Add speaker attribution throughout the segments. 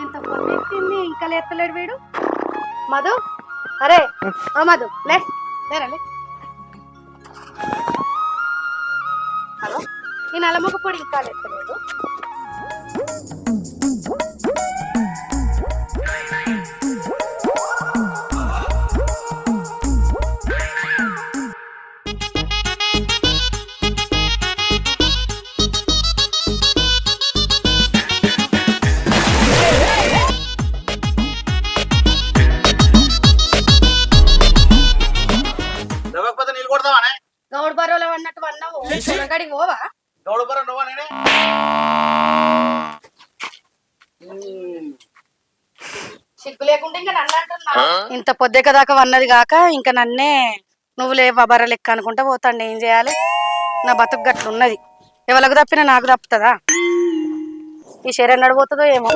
Speaker 1: ఇంత పొద్దున్నే ఇంకా లేస్తలేడు వీడు. మధు, అరే ఓ మధు, లేరా లే. హలో, ఈ నల్లముఖ పొడి ఇంకా లేస్తలేడు. గౌడు బరోలో అన్నట్టు అన్నావు, గడికి పోవా?
Speaker 2: గౌడు బరో నువ్వా నేనే?
Speaker 1: సిగ్గు లేకుండా ఇంకా నన్ను అంటున్నా. ఇంత పొద్దుక దాకా వన్నది కాక ఇంకా నన్నే నువ్వు లేవా బర్ర లెక్క అనుకుంటా పోతాండి. ఏం చేయాలి? నా బతుకు గట్లున్నది. ఎవరికి తప్పినా నాకు తప్పుతుందా? ఈ శరీరం నడిపోతుందో ఏమో.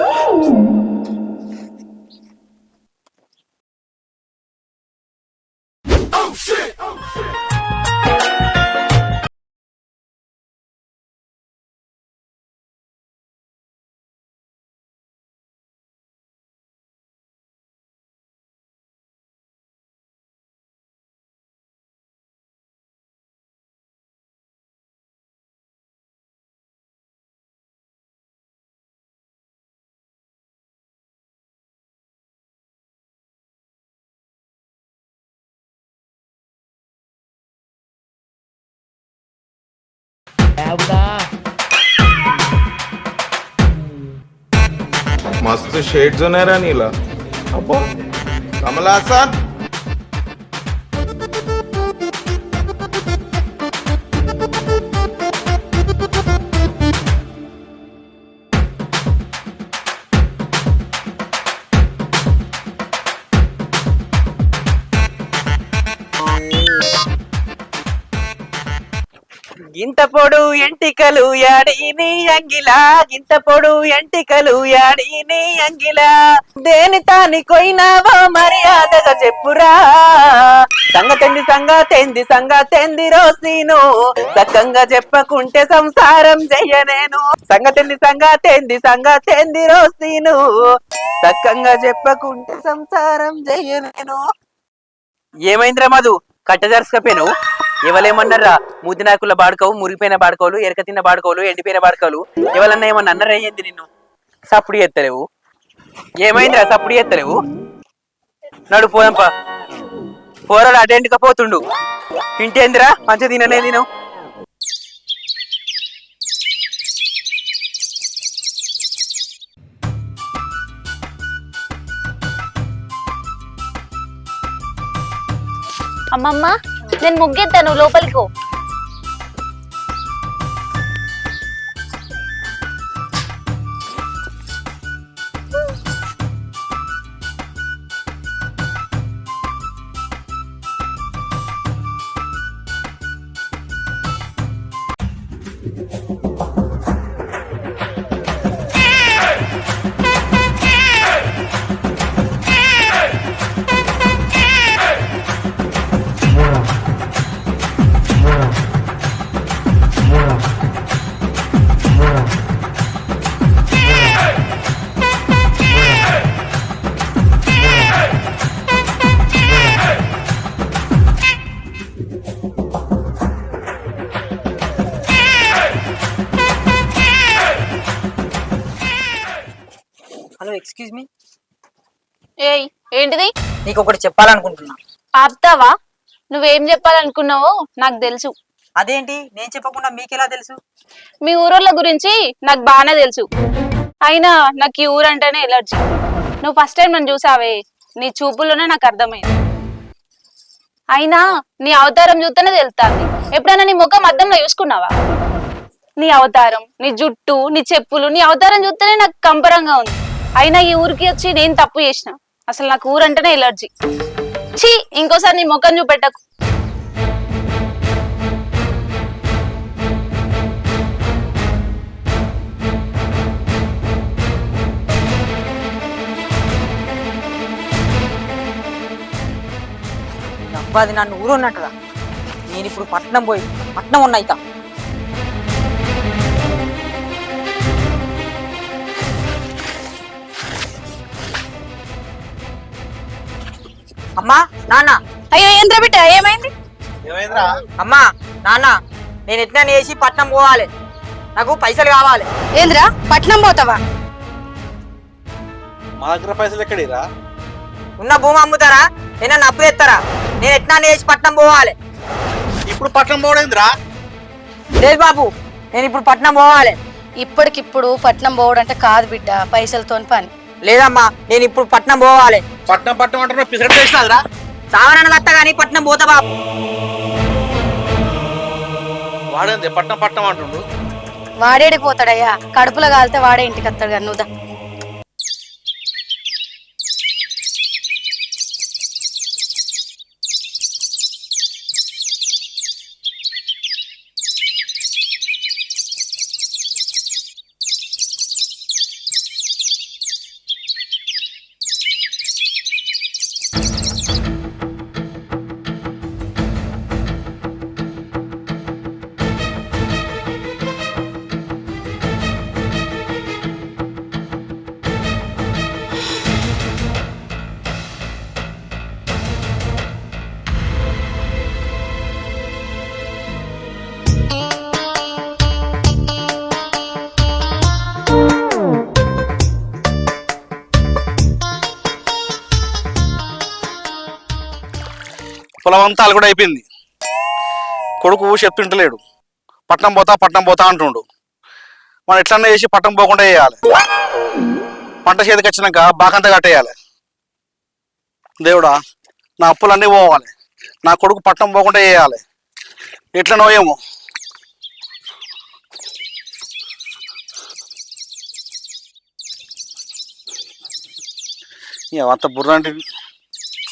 Speaker 3: मस्त शेड जो नाही राणीला अप्पा कमला असा
Speaker 4: గింత పొడు ఎంటికలు యాడీని అంగిలా, గింత పొడు ఎంటికలు యాడీని అంగిలా, దేని తాని కొయినావో మర్యాదగా చెప్పురా, సంగతెంది రోసీను, సక్కంగా చెప్పకుంటే సంసారం చెయ్యనేను, సంగతెంది రోసీను, సక్కంగా చెప్పకుంటే సంసారం చెయ్యనేను. ఏమైందిరా మధు, కట్టజరుసుకపోయాను? ఎవలేమన్నారా? ముద్దినాకుల బాడుకోవు, మురిగిపోయిన బాడుకోలు, ఎరక తిన్న బాడుకోలు, ఎండిపోయిన బాడుకోలు, ఎవరన్నా ఏమన్నా అన్నరా? అయ్యింది నిన్ను సప్పుడు ఎత్తలేవు. ఏమైందిరా సప్పుడు ఎత్తలేవు? నడు పోదంపా. పోరాడు అటెంట్కపోతుండు. ఇంటేందిరా మంచిగా తిననే తిను.
Speaker 5: అమ్మమ్మ, నేను ముగ్గెత్తాను, లోపలికో.
Speaker 4: Hello, excuse me.
Speaker 5: ఏయ్, ఏంటిది?
Speaker 4: నీకు ఒకటి చెప్పాలనుకుంటున్నా.
Speaker 5: ఆపుతావా? నువ్వేం చెప్పాలనుకున్నావో నాకు తెలుసు.
Speaker 4: అదేంటి? నేను చెప్పకుండా మీకెలా తెలుసు?
Speaker 5: మీ ఊరోళ్ళ గురించి నాకు బాగానే తెలుసు. అయినా నాకు ఈ ఊరంటేనే ఎలర్జీ. నువ్వు ఫస్ట్ టైం నన్ను చూసావే, నీ చూపుల్లోనే నాకు అర్థమైంది. అయినా నీ అవతారం చూస్తేనే తెలుస్తుంది. ఎప్పుడైనా నీ ముఖం అద్దంలో చూసుకున్నావా? నీ అవతారం, నీ జుట్టు, నీ చెప్పులు, నీ అవతారం చూస్తేనే నాకు కంపరంగా ఉంది. అయినా ఈ ఊరికి వచ్చి నేను తప్పు చేసిన. అసలు నాకు ఊరంటేనే ఎలర్జీ. ఛీ, ఇంకోసారి నీ ముఖం చూపెట్టకు.
Speaker 2: అబ్బాది నన్ను ఊరు ఉన్నట్టుగా. నేను ఇప్పుడు పట్నం పోయి పట్నం ఉన్నాయితా. అమ్మా నాన్న,
Speaker 5: అయ్యో ఏంద్ర బిడ్డ, ఏమైంది?
Speaker 2: అమ్మా నాన్న, నేను ఎట్లా వేసి పట్నం పోవాలి. నాకు పైసలు కావాలి.
Speaker 1: ఏంద్రా పట్నం పోతావా?
Speaker 6: మా దగ్గర పైసలు ఎక్కడిరా?
Speaker 2: ఉన్న భూమి అమ్ముతారా? ఏమన్నా అప్పు తెస్తారా? నేను ఎట్లా వేసి పట్నం పోవాలి.
Speaker 6: ఇప్పుడు పట్నం పోవడేంద్రా?
Speaker 2: లేదు బాబు, నేను ఇప్పుడు పట్నం పోవాలి.
Speaker 1: ఇప్పటికిప్పుడు పట్నం పోవడం అంటే కాదు బిడ్డ, పైసలతోని పని.
Speaker 2: లేదమ్మా, నేను ఇప్పుడు పట్నం పోవాలి.
Speaker 6: పట్నం పట్నం అంటున్నా పిసరెట్ చేసినాదిరా?
Speaker 2: సావరణ దత్త గానీ పట్నం పోతా బాబు.
Speaker 6: వాడేంది పట్నం పట్నం అంటుండు?
Speaker 1: వాడేడికి పోతాడయ్యా? కడుపులో కాలితే వాడే ఇంటికి వస్తాడు కానీ నువ్వు దా.
Speaker 6: పొలం అంతా అలగడ అయిపోయింది. కొడుకు చెప్తుంటలేడు, పట్నం పోతా అంటుండు. మనం ఎట్లన్నా చేసి పట్నం పోకుండా చేయాలి. పంట చేతికి వచ్చినాక బాకంతా కట్టేయాలి. దేవుడా, నా అప్పులన్నీ పోవాలి, నా కొడుకు పట్నం పోకుండా చేయాలి. ఎట్లనో ఏమో. అంత బుర్రంటి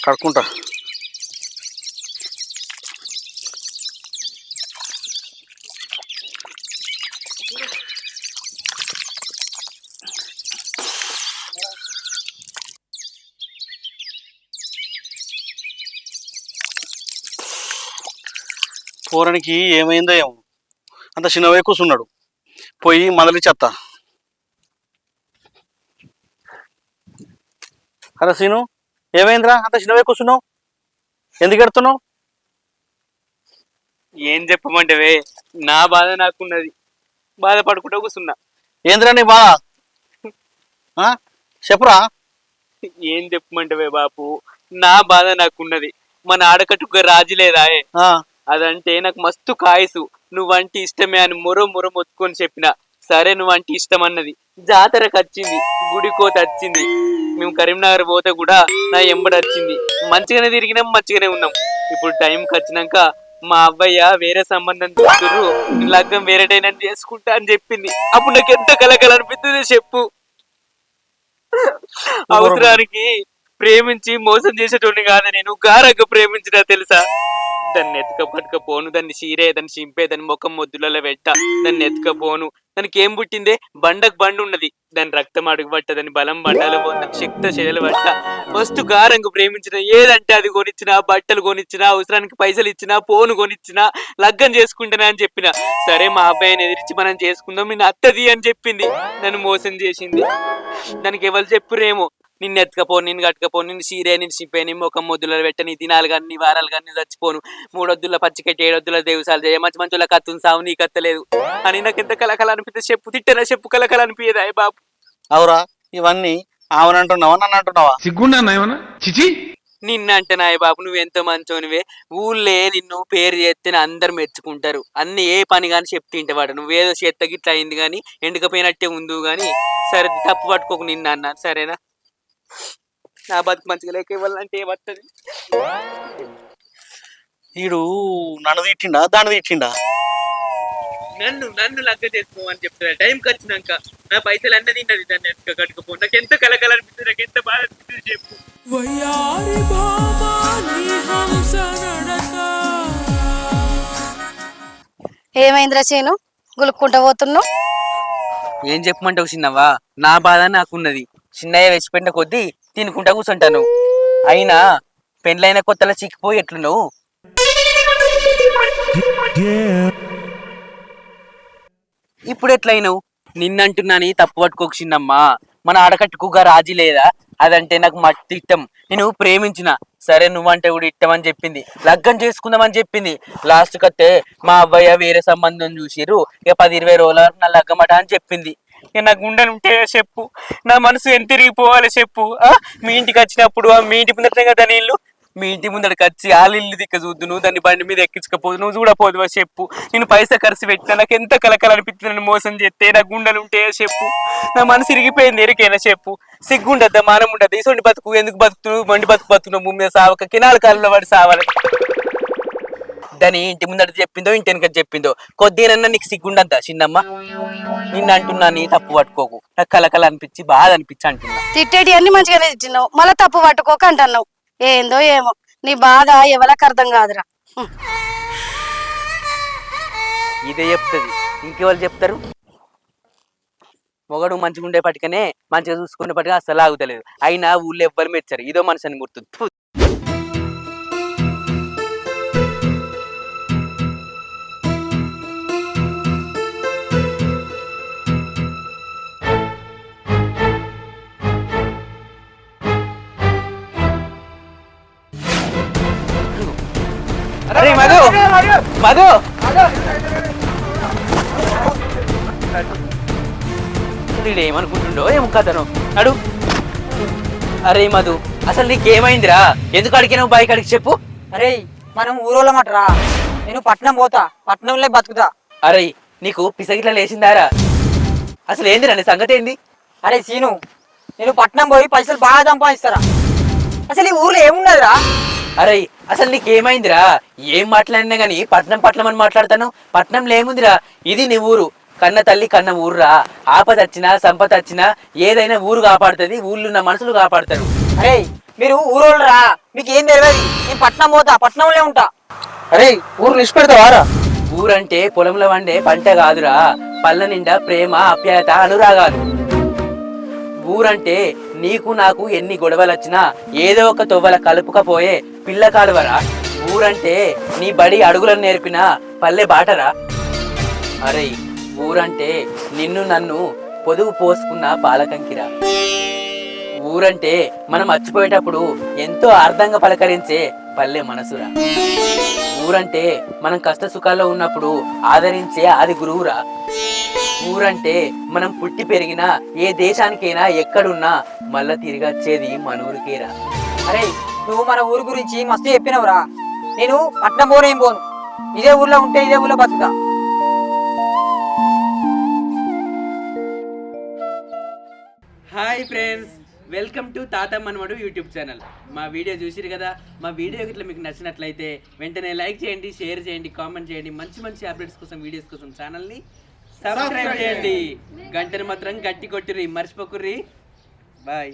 Speaker 6: కడుక్కుంటా. పోరానికి ఏమైందో ఏమో, అంత చిన్నవే కూర్చున్నాడు. పోయి మందలి చెత్త. అరే సీను, ఏమైందిరా అంత చిన్నవే కూర్చున్నావు? ఎందుకు ఎడుతున్నావు?
Speaker 4: ఏం చెప్పమంటవే, నా బాధ నాకున్నది. బాధపడుకుంటూ కూర్చున్నా.
Speaker 6: ఏందిరా నీ బాధ? చెప్పురా.
Speaker 4: ఏం చెప్పమంటవే బాపు, నా బాధ నాకున్నది. మన ఆడకట్టుగా రాజు లేదాయే, అదంటే నాకు మస్తు కాయసు. నువ్వంటి ఇష్టమే అని మొర మొత్తుకొని చెప్పిన. సరే నువ్వంటి ఇష్టం అన్నది. జాతరకు వచ్చింది, గుడికోత వచ్చింది. మేము కరీంనగర్ పోతే కూడా నా ఎంబడి వచ్చింది. మంచిగానే తిరిగినాం, మంచిగానే ఉన్నాం. ఇప్పుడు టైంకి వచ్చినాక మా అబ్బాయ్య వేరే సంబంధం చూస్తుర్రు, లగ్గం వేరేటైనా చేసుకుంటా అని చెప్పింది. అప్పుడు నాకు ఎంత కలకల అనిపిస్తుంది చెప్పు. అవసరానికి ప్రేమించి మోసం చేసేటోడిని కాదు నేను, గారగ్గా ప్రేమించినా తెలుసా. దాన్ని పట్టుకపోను, దాన్ని చీరే, దాన్ని చింపే, దాని ముఖం మొద్దులలో పెట్ట, దాన్ని ఎత్తుకపోను. దానికి ఏం పుట్టిందే? బండకు బండు ఉన్నది, దాని రక్తం అడుగు పట్ట, దాని బలం బండలు పో, దాని శక్తి శైలు పట్ట. మస్తు గారంగా ప్రేమించిన. ఏదంటే అది కొనిచ్చినా, బట్టలు కొనిచ్చినా, అవసరానికి పైసలు ఇచ్చినా, ఫోను కొనిచ్చినా, లగ్గం చేసుకుంటానా అని చెప్పిన. సరే మా అబ్బాయిని ఎదిరించి మనం చేసుకుందాం, నేను అత్తది అని చెప్పింది. నన్ను మోసం చేసింది. దానికి ఎవరు చెప్పురేమో, నిన్ను ఎత్తుకపోను, నిన్ను కట్టుకపోను, నిన్ను సీరే, నిన్ను సిప్పే, నీ ముఖం మొద్దులలో పెట్ట, నీ దినాలు కానీ నీ వారాలు కానీ చచ్చిపోను, 3 వద్దుల పచ్చికెట్టి 7 వద్దుల దేవసాలు చేయ, మంచి మంచుల కత్తుని సావు, నీ కత్తలేదు అని నాకు ఎంత కలకల అనిపిస్తే చెప్పు. తిట్టనా చెప్పు, కలకల అనిపించదా బాబు?
Speaker 6: అవురా, ఇవన్నీ ఆమెనంటున్నావా నన్ను అంటున్నావా?
Speaker 3: సిగ్గుండా ఏమన్నా? చిచి.
Speaker 4: నిన్న అంటే నాయ బాబు, నువ్వెంత మంచోనివే. ఊళ్ళే నిన్ను పేరు చేస్తేనే అందరు మెచ్చుకుంటారు. అన్ని ఏ పని కానీ చెప్తింటవాడు. నువ్వేదో చేత్త గిట్ల అయింది కానీ ఎండుకపోయినట్టే ఉందు కానీ. సరే తప్పు పట్టుకోకు నిన్న అన్నారు, సరేనా? నా బతుకు మంచిగా లేక ఇవ్వాలంటే ఏమవుతుంది?
Speaker 6: వీడు నన్ను తిట్టిండా దాన్ని తిట్టిండా?
Speaker 4: నన్ను నన్ను లగ్గ చేసుకోమని చెప్తాడు టైంకి వచ్చినాక నా పైసలు అన్న తిన్నది దాన్ని వెనక కట్టుకపో నాకు ఎంత కలకల అనిపిస్తుంది నాకు ఎంత బాధ అనిపిస్తుంది చెప్పు
Speaker 1: ఏమైందిరా చేను గులుక్కుంటా పోతున్నావు?
Speaker 4: ఏం చెప్పమంటావు చిన్నవా నా బాధ నాకున్నది చిన్నయ్య వేసిపెట్టిన కొద్దీ తినుకుంటా కూర్చుంటాను అయినా పెండ్లైన కొత్తలో చిక్కిపోయి ఎట్లున్నావు ఇప్పుడు ఎట్లయినావు నిన్నంటున్నాని తప్పు పట్టుకోకు చిన్నమ్మా మన ఆడకట్టుకుగా రాజీ లేదా అదంటే నాకు మట్టి ఇష్టం నేను ప్రేమించిన సరే నువ్వంటే కూడా ఇష్టం అని చెప్పింది లగ్గం చేసుకుందామని చెప్పింది లాస్ట్ కట్టే మా అబ్బాయి వేరే సంబంధం చూసిర్రు ఇక 10-20 రోజుల నా లగ్గమట అని చెప్పింది ఇక నా గుండెలు ఉంటే చెప్పు నా మనసు ఎంత తిరిగిపోవాలి చెప్పు మీ ఇంటికి వచ్చినప్పుడు మీ ఇంటి ముందటే కదా నీళ్ళు మీ ఇంటి ముందడికి వచ్చి ఇల్లు దిక్క చూద్దు నువ్వు దాన్ని బండి మీద ఎక్కించకపోదు నువ్వు చూడపోదువా చెప్పు నేను పైసా ఖర్చు పెట్టినా నాకు ఎంత కలకల అనిపిస్తుంది నన్ను మోసం చేస్తే నా గుండెలు ఉంటే చెప్పు నా మనసు ఇరిగిపోయింది ఎరికైనా చెప్పు సిగ్గుండద్దా మానం ఉండద్దా ఇసోంటి బతుకు ఎందుకు బతుకుతున్నావు బండి బతుకుతున్నావు భూమి మీద సావక కినాల కాలంలో వాడి సావాలి దాని ఇంటి ముందట చెప్పిందో ఇంటి వెనక చెప్పిందో కొద్దినన్నా నీకు సిగ్గుండద్దా చిన్నమ్మ నిన్ను అంటున్నా నీ తప్పు పట్టుకోకు నాకు కలకల అనిపించి బాధ అనిపించి అంటున్నా
Speaker 1: తిట్టేటి అన్ని మంచిగానే తిట్టినావు మళ్ళీ తప్పు పట్టుకోక అంటున్నావు ఏందో ఏమో నీ బాధ ఎవరికి అర్థం కాదురా.
Speaker 4: ఇదే చెప్తుంది ఇంకెవరు చెప్తారు మొగడు మంచిగా ఉండేపటికనే మంచిగా చూసుకునేపటిగా అసలు ఆగుతలేదు అయినా ఊళ్ళో ఎవ్వరు మెచ్చారు ఇదో మనసుని గుర్తు అరే మధు మధు ఏమనుకుంటుండో ఏమో కథను అడు అరే మధు అసలు నీకేమైందిరా ఎందుకు అడిగినావు బైక్ అడిగి చెప్పు
Speaker 2: అరే మనం ఊరోళ్ళమట్రా నేను పట్నం పోతా పట్నంలో బతుకుతా
Speaker 4: అరే నీకు పిసగిట్లా లేచిందారా అసలు ఏందిరా నీ సంగతి ఏంది
Speaker 2: అరే సీను నేను పట్నం పోయి పైసలు బాగా సంపాదిస్తారా అసలు ఈ ఊర్లో ఏమున్నదిరా
Speaker 4: అరే అసలు నీకేమైందిరా ఏం మాట్లాడినా గానీ పట్నం అని మాట్లాడతాను పట్నంలో ఏముందిరా ఇది నీ ఊరు కన్న తల్లి కన్న ఊరురా ఆపద వచ్చినా సంపద వచ్చినా ఏదైనా ఊరు కాపాడుతుంది ఊళ్ళో ఉన్న మనుషులు కాపాడతారు
Speaker 2: అరే మీరు ఊరోళ్ళరా మీకు ఏం తెలియదు నేను పట్నం పోతా పట్నంలో ఉంటా
Speaker 4: అరే ఊరు నిష్పెడతావారా ఊరంటే పొలంలో వండే పంట కాదురా పళ్ళ నిండా ప్రేమ ఆప్యాయత అనురాగాలు ఊరంటే నీకు నాకు ఎన్ని గొడవలు వచ్చినా ఏదో ఒక తొవ్వల కలుపుకపోయే పిల్ల కాలువరా ఊరంటే నీ బడి అడుగులను నేర్పిన పల్లె బాటరా అరే ఊరంటే నిన్ను నన్ను పొదుగు పోసుకున్న పాలకంకిరా ఊరంటే మనం మర్చిపోయేటప్పుడు ఎంతో అర్థంగా పలకరించే పల్లె మనసురా ఊరంటే మనం కష్ట సుఖాల్లో ఉన్నప్పుడు ఆదరించే ఆది గురువురా ఊరంటే మనం పుట్టి పెరిగిన ఏ దేశానికైనా ఎక్కడున్నా మళ్ళా తిరిగి వచ్చేది మన ఊరికేరా
Speaker 2: అరే నువ్వు మన ఊరు గురించి మస్తు చెప్పినవురా నేను పట్నం పోనేం పోను ఇదే ఊర్లో ఉంటే ఇదే ఊర్లో బతుకుతా
Speaker 4: హాయ్ ఫ్రెండ్స్ వెల్కమ్ టు తాత మనవడు యూట్యూబ్ ఛానల్ మా వీడియో చూసిరు కదా మా వీడియో ఇట్లా మీకు నచ్చినట్లయితే వెంటనే లైక్ చేయండి షేర్ చేయండి కామెంట్ చేయండి మంచి మంచి అప్డేట్స్ కోసం వీడియోస్ కోసం ఛానల్ని సబ్స్క్రైబ్ చేయండి గంటను మాత్రం గట్టి కొట్టిరి మర్చిపోకుర్రి బాయ్